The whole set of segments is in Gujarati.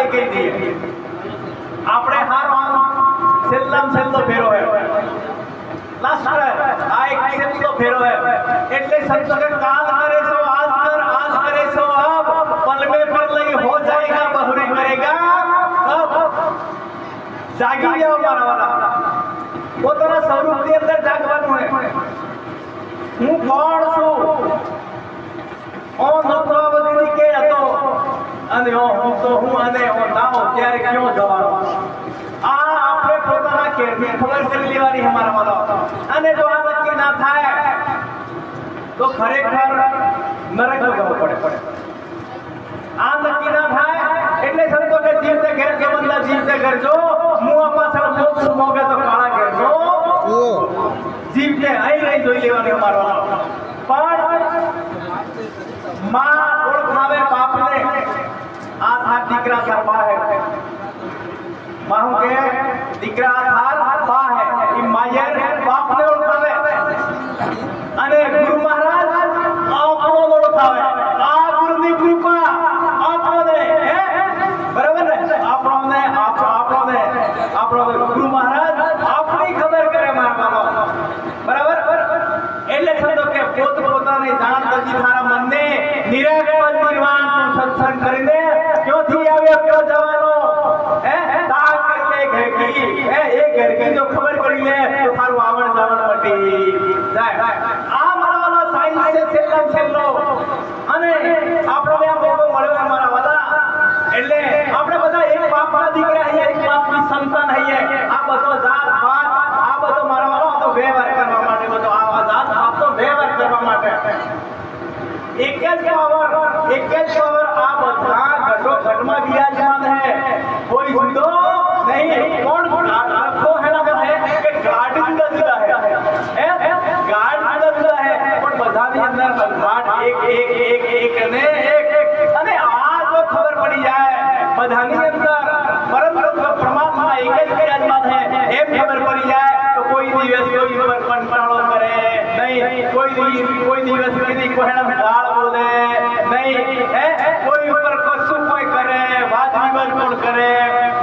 એ કહી દઈએ આપણે હારો છેલ્લો ફેરો હે લાસ્ટ આ એક છેલ્લો ફેરો હે એટલે સંતો કે કાલ કરે સો आज करे सो अब पल में पल नहीं हो जाएगा बहुरी करेगा अब जागी जाओ मारा वाला પોતાના સ્વરૂપની અંદર જાગવાનું હે હું કોણ છું ઓ નોતવાવતી કે હતો અને હું તો હું અને હું નાઓ ત્યારે ક્યાં જવાનો આ આપણે પોતાના કેરની ખબર કરી લેવાની અમારા વાળા અને જો આ નક્કી ના થાય તો ખરેખર નરક જવું પડે આ નક્કી ના થાય એટલે સંતો કે જીવતે ઘેર કે બંદા જીવતે ઘર જો મુઆ પાછળ મોક્ષ મોગે તો કાળા ઘેર જો જીવતે અહીં રહી જોઈ લેવાની અમારો પણ માં ઓળખાવે બાપને આ થાર દીકરા તાર બા હે માં હું કે દીકરા થાર બા હે ઈ માયર બાપને ઓળખાવે અને ગુરુ મહારાજ આપણો ઓળખાવે આ ગુરુની કૃપા આપણને હે બરાબર ને આપણને ગુરુ મહારાજ આપણી ખબર કરે મારવાનો બરાબર એટલે સંતો કે પોતાની જાણ કરજી તારા મનને નિરાકરણ નિર્વાણ તું સત્સંગ કરીને ક્યોથી આવ્યો ક્યો જવાનો હે તાર કરતે ઘરકી હે એ ઘરકી જો ખબર પડી લે તો તારું આવણ જાવણ મટી જાય આ મારા સાઈન્સ છે છેલ્લો અને આપણને આ મોકો મળ્યો અમારા વાલા એટલે આપણે બધા એક બાપના દીકરા હઈએ એક બાપની સંતાન હઈએ આ બધો જાત પાત આ બધો મારા વાલા તો વ્યવહાર કરવા માટે બધો આ જાત પાત તો વ્યવહાર કરવા માટે એક જ પાવર આ બધા ઘટો ઘટમાં વિરાજમાન હે કોઈ જુદો નહીં કોણ આખો હેના હે કે ગાઢ જુદા હે ગાઢ જુદા હે પણ બધાની અંદર ગાઢ એક અને આ જો ખબર પડી જાય બધાની અંદર પરમ પરમાત્મા એક જ વિરાજમાન હે એમ ખબર પડી જાય તો કોઈ દિવસ કોઈ ઉપર કંટાળો કરે નહીં કોઈ દિવસ કદી કોહેણા ગાળ બોલે નહીં હે કોઈ ઉપર કશું કોઈ કરે વાત વિવાદ કોણ કરે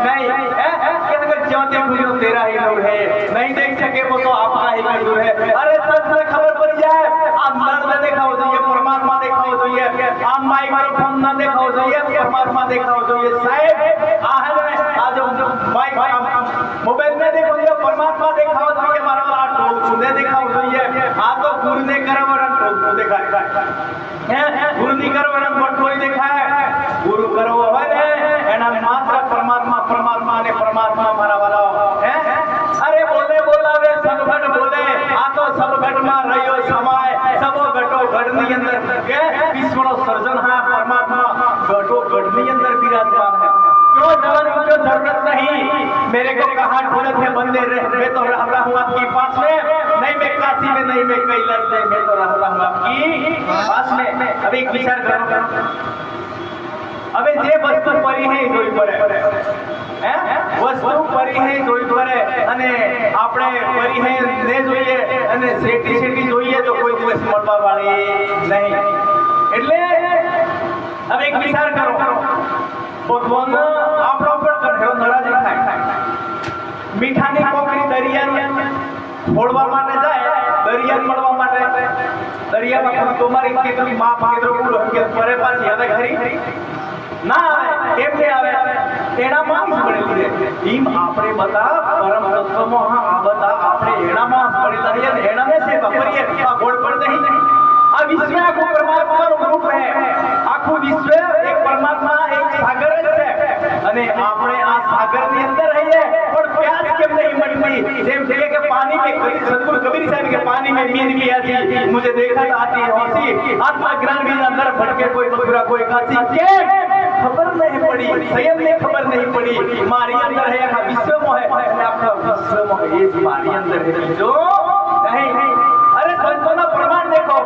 નહીં હે કે જ્યાં તે મુજો તેરા ही लोग है नहीं देख सके वो तो आपका ही मजदूर है अरे सबसे खबर पड़ जाए आप नर्द देखाओ જોઈએ પરમાત્મા દેખાવો જોઈએ આમ માઇક્રોફોન ના દેખાવો જોઈએ પરમાત્મા દેખાવો જોઈએ સાહેબ આ હે આ જો માઇક મોબાઈલ में देखो जो परमात्मा देखाવો જોઈએ મારો આ ટોલ ને દેખાવો જોઈએ આ તો ગુરુ ને કરવરણ ટોલ દેખાય હે ગુરુ ની કરવરણ બટોઈ દેખાય ગુરુ કરવો હોય ને એના માત્ર પરમાત્મા અને પરમાત્મા મારા વાલા હે અરે બોલાવે સબઘટ બોલે આ તો સબઘટ માં રહ્યો સમાય સબો ઘટો ઘડ ની અંદર કે વિશ્વનો સર્જનહાર પરમાત્મા ઘટો ઘડ ની અંદર વિરાજमान है क्यों जाने की जरूरत नहीं मेरे को कहां ढूंढत है बंदे मैं तो रहता हूं आपकी पास में नहीं मैं काशी में नहीं मैं कैलाश में मैं तो रहता हूं आपकी पास में अभी विचार करो अबे जे वस्तु परी है જોઈ પડે હે વસ્તુ પરી है જોઈ પડે અને આપણે પરી है ને જોઈએ અને સેટી જોઈએ તો કોઈ દિવસ મળવા વાળી નહીં એટલે હવે એક વિચાર કરો ભગવાન આપણો પર કઠો નારાજ થાય મીઠાની કોકરી દરિયા ફોડવા માટે જાય દરિયા મળવા માટે દરિયામાં તમારી કેટલી માપ કેટલો પૂરો કે પરે પાછી હવે ખરી ના આવે કેમ કે આવે એના માં પડેલી છે ઈમ આપણે બધા પરમ તત્વમાં આ બધા આપણે એનામાં પડેલા છે અને એનામે સેવા કરીએ આ ગોળ પડ નહીં આ વિશ્વ આખું પરમાત્માનું રૂપ છે આખું વિશ્વ એક પરમાત્મા એક સાગર જ છે અને આપણે આ સાગરની અંદર રહીએ પણ પ્યાસ કેમ नहीं मटती જેમ કે પાણી में सतगुरु कबीर साहब के पानी में नींद भी आती मुझे देखा आती हंसी आत्मा ज्ञान भी अंदर भटके कोई मथुरा कोई काशी के खबर नहीं पड़ी संयम ने खबर नहीं पड़ी मारी अंदर है आखा विश्व में है आखा विश्व में ये मारी अंदर है जो नहीं अरे संतों ना प्रमाण देखो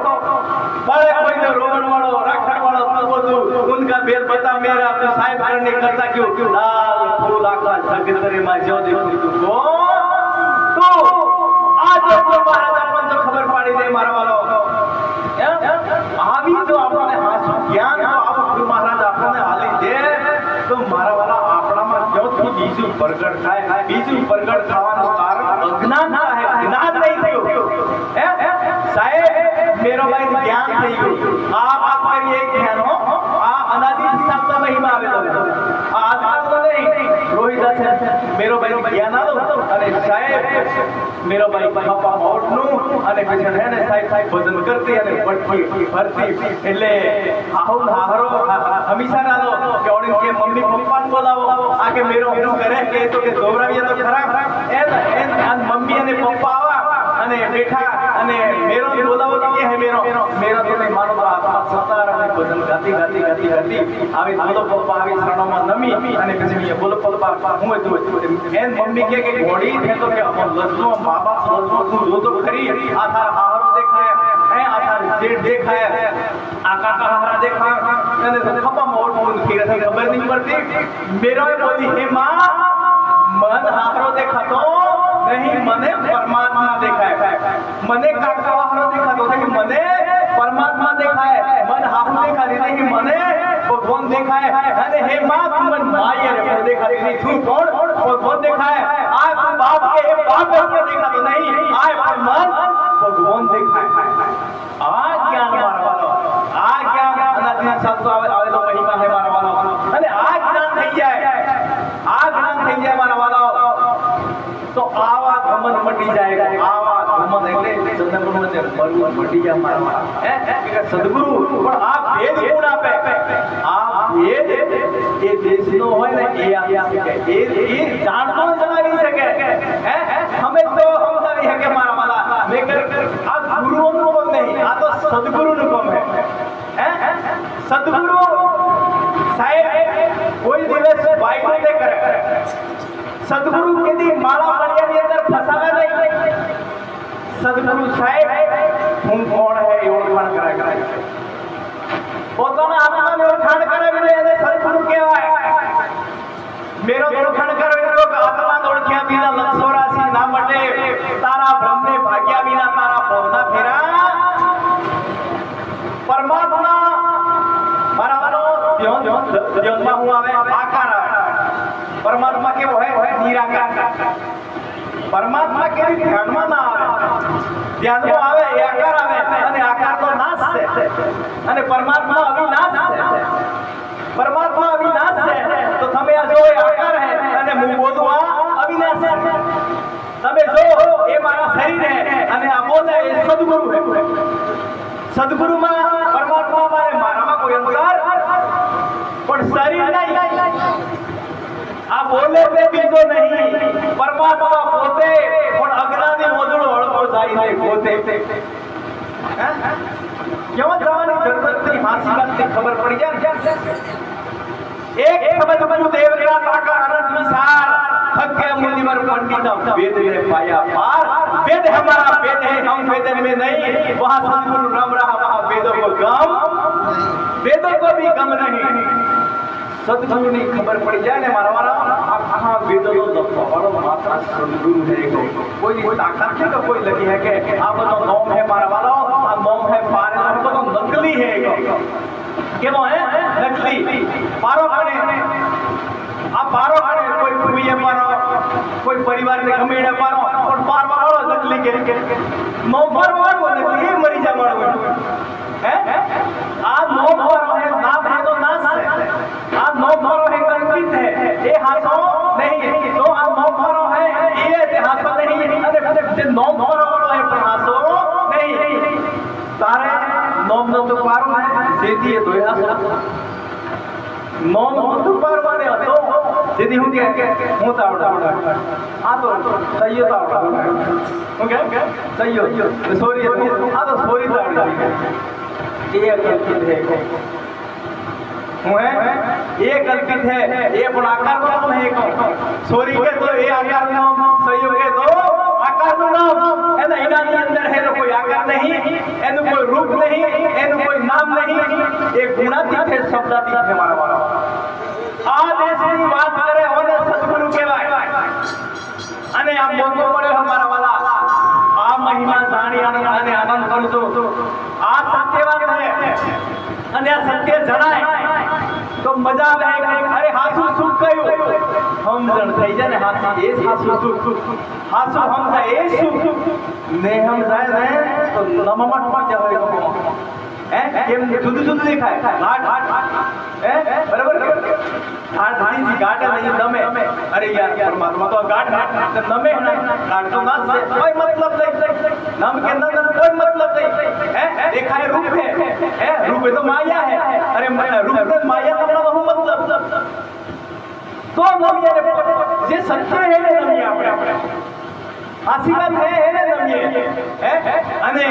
बड़े कोई तो रोवन वालो राखड़ वालो तो उनका बेल बता मेरा तो साहिब करने करता क्यों लाल फूल आका जगतरे में जो देखो तुमको तो आज तो महाराज अपन तो खबर पाड़ी दे मारा वालो आवी जो आपने ज्ञान तो आप गुरु महाराज आपने हाली दे तो मारा वाला બીજું પ્રગટ થાય. બીજું પ્રગટ થવાનું કારણ અજ્ઞાનતા હે, જ્ઞાન નહીં થયું. હે સાહેબ મેરો ભાઈ જ્ઞાન થઈ ગયું. આ વાત કરીએ જ્ઞાનો આ અનાદિ હિસાબનો મહિમા આવેલો. આ આજકાલ તો નહીં. રોહિદાસ મેરો ભાઈ જ્ઞાન આલો અને સાહેબ મેરો ભાઈ બાપા મોટનું અને પછી હે ને સાહેબ ભજન કરતી અને ભટકી ભરતી એટલે આહો હારો હંમેશા ના દો કે ઓડી કે મમ્મી પપ્પાને બોલાવો આ કે મેરો શું કરે કે તો કે દોરાવીએ તો ખરાબ એન મમ્મી અને પપ્પા આવા અને બેઠા અને મેરો બોલાવો તો કે હે મેરો તો નહીં માનો તો આત્મા સતાર અને ભજન ગાતી આવી બોલો પપ્પા આવી શરણોમાં નમી અને પછી બોલો પપ્પા હું તું એન મમ્મી કે ઘોડી છે તો કે લજનો મા બાપ લજનો તું જો તો ખરી આ તાર હારો દેખાય હે આ તાર જેડ દેખાય આ કાકા હારા દેખાય અને ખપા મોડ ખીરે ખબર નહીં પડતી મેરો બોલી હે માં મન હારો દેખાતો નહીં મને પરમાત્મા દેખાય મને કાકા હારો દેખાતો નહીં મને પરમાત્મા દેખાય મન હારો દેખાય નહીં મને ભગવાન દેખાય અને હે માં તું મન માય રે પર દેખાય નહીં તું કોણ ભગવાન દેખાય આ તું બાપ કે હે બાપ કે દેખાતો નહીં આ પર મન ભગવાન દેખાય આ જ્ઞાન મારવાનો આ જ્ઞાન અનાદિના શાસ્ત્રો આવેલો મહિમા હે મારવાનો અને આ જ્ઞાન થઈ જાય મારા વાળો તો આવા ગમન મટી જાય આવા ગમન એટલે સદગુરુ ને બળવું મટી જાય મારા હે કે સદગુરુ પણ આ ભેદ કોણ આપે આ ભેદ એ દેશનો હોય ને એ આપી શકે એ જાણતો જણાવી શકે હે અમે તો સમજાવી શકે મારા વાળા મેં આ ગુરુઓનું કામ નહીં આ તો સદગુરુનું કામ હે સદગુરુ સાહેબ કોઈ દિવસ વાયદો ન કરે સદગુરુ કેદી માળા પડિયાની અંદર ફસાવે નહીં સદગુરુ સાહેબ હું કોણ હે એ ઓળખાણ કરે પોતાના આત્માની ઓળખાણ કરાવીને એને સદગુરુ કહેવાય મેરો ઓળખાણ કરાવીને લોકો આત્માને ઓળખ્યા વિના લક્ષોરાશી ના મટે તારા બ્રહ્મને ભાગ્યા વિના તારા ભવના ફેરા પરમાત્મા મારાનો ધ્યાનમાં હું આવે આકાર આવે પરમાત્મા કેવો હોય નિરાકાર પરમાત્મા કેવી ધ્યાનમાં ના આવે ધ્યાનમાં આવે એ આકાર આવે અને આકાર તો નાશ છે અને પરમાત્મા અવિનાશ છે પરમાત્મા અવિનાશ છે તો તમે આ જો એ આકાર હે અને હું બોલું આ અવિનાશ છે તમે જો એ મારા શરીર હે અને આ બોલે એ સદગુરુ હે સદગુરુમાં પરમાત્મા મારામાં કોઈ અંતર પણ શરીર નહીં આ બોલે તે બીજો નહીં પરમાત્મા પોતે પણ અજ્ઞાની મોદળો હળવો થાય નહીં પોતે કેવો જવાની જરૂરત નથી હાસી વાતની ખબર પડી જાય એક શબ્દ બનુ દેવરા કાકા અનંત વિશાળ थके मुनिवर पंडित वेद में पाया पार वेद हमारा वेद है हम वेद में नहीं वहाँ सदगुरु रम रहा वहाँ वेदों को गम वेदों को भी गम नहीं सदगुरु ने खबर पड़ जाए ने मारा वाला कहाँ वेदों को दबाड़ो मात्र सदगुरु है कोई ताकत है कोई लगी है कि आप तो नौम है मारा वाला आप नौम है पार आपको तो नकली है क्या वो है नकली पारो खड़े आप पारो खड़े कोई भूमिया पारो कोई परिवार ने गमेड़ा पारो और पार पारो नकली के नौकर वालो नकली मरी जा मारो है आ नौकर है नाम है तो नाश है आ नौकर है कल्पित है ये हाथों नहीं है तो आ नौकर है ये हाथों नहीं है अरे जे नौकर वालो है पर हाथों नहीं तारे नौम नो तो पारो है जेती है तो हाथों नौम तो पार वाले હતો જેથી હું કે હું તાવડા આ તો સૈયદ તાવડા ઓકે સૈયદ સોરી આ તો સોરી તાવડા ये कल्पित है ये कल्पित है ये पण आकार નો નામ है સોરી કે તો એ આકાર નો સૈયદ કે તો આકાર નું નામ એના ઈનાની અંદર है कोई आकार नहीं એનું કોઈ રૂપ नहीं એનું કોઈ નામ नहीं એ ગુણાતીત है શબ્દાતીત है મારા વાળા આ દેશની વાત કરે ઓને સદગુરુ કહેવાય અને આ મોકો મળ્યો અમારા વાલા આ મહિમા જાણી અને આનંદ કરજો આ સત્ય વાત છે અને આ સત્ય જણાય તો મજા આવે અરે હાસુ સુખ કયું સમજણ થઈ જાય ને હાસી એ હાસુ સુખ હાસુ સમજાય એ સુખ ને સમજાય ને તો નમમટ માં જવાય લોકો કેમ જુદું જુદું દેખાય ઘાટ હે બરાબર ઘાટ ધાણી ઘાટ નહીં નમે અરે યાર પરમાત્મા તો ઘાટ નમે ના ઘાટ તો ના છે કોઈ મતલબ નહીં નમ કે નમ કોઈ મતલબ નહીં હે દેખાય રૂપ હે રૂપ તો માયા હે અરે રૂપ તો માયા का बहू मतलब तो नमिया जे सत्य है ने नमिया આપણે આશીર્વાદ હે ને નમિયે હે અને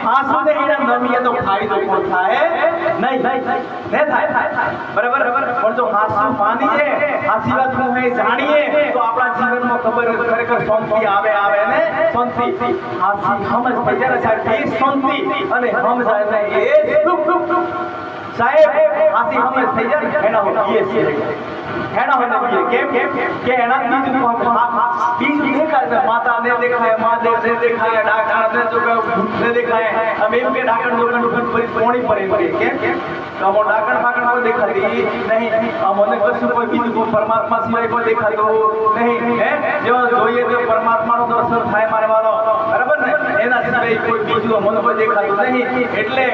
આસુદે એના નમિયે તો ફાયદો પણ થાય નહીં ને થાય બરાબર પણ જો હાસુ માની છે આશીર્વાદ હું હે જાણીએ તો આપણા જીવનમાં ખબર ખરેખર શાંતિ આવે ને શાંતિ હાસી સમજ થઈ જાય સાહેબ એ શાંતિ અને સમજાય ને એ સુખ સાહેબ હાસી સમજ થઈ જાય એના હોય એ છે એના હોય કેમ કે એના બીજ દેખાય માતા ને દેખાય મહાદેવ ને દેખાય ડાકણ ને જો ને દેખાય અમે એમ કે ડાકણ લોકોનું ફરી કોણી પડે કેમ કમો ડાકણ ફાકણ કોઈ દેખાતી નહીં અમને કશું કોઈ બીજું કોઈ પરમાત્મા સિવાય કોઈ દેખાતું નહીં હે જો જોઈએ તો પરમાત્માનો દર્શન થાય મારે વાલો બરાબર ને એના સિવાય કોઈ બીજું મને કોઈ દેખાતું નહીં એટલે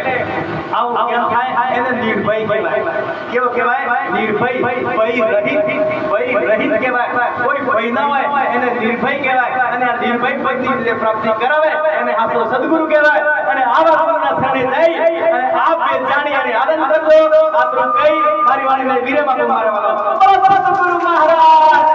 આવું કેમ થાય એને નિર્ભય કહેવાય કેવો કહેવાય નિર્ભય ભય રહિત કહેવાય કોઈ ભય ના હોય એને નિર્ભય કહેવાય અને આ નિર્ભય પદની જે પ્રાપ્તિ કરાવે એને આપણો સદગુરુ કહેવાય અને આવા ગુરુના શરણે જઈ અને આપ બે જાણી અને આનંદ કરજો આપણો કઈ મારી વાણીને વિરેમાં મારવાનો સદગુરુ મહારાજ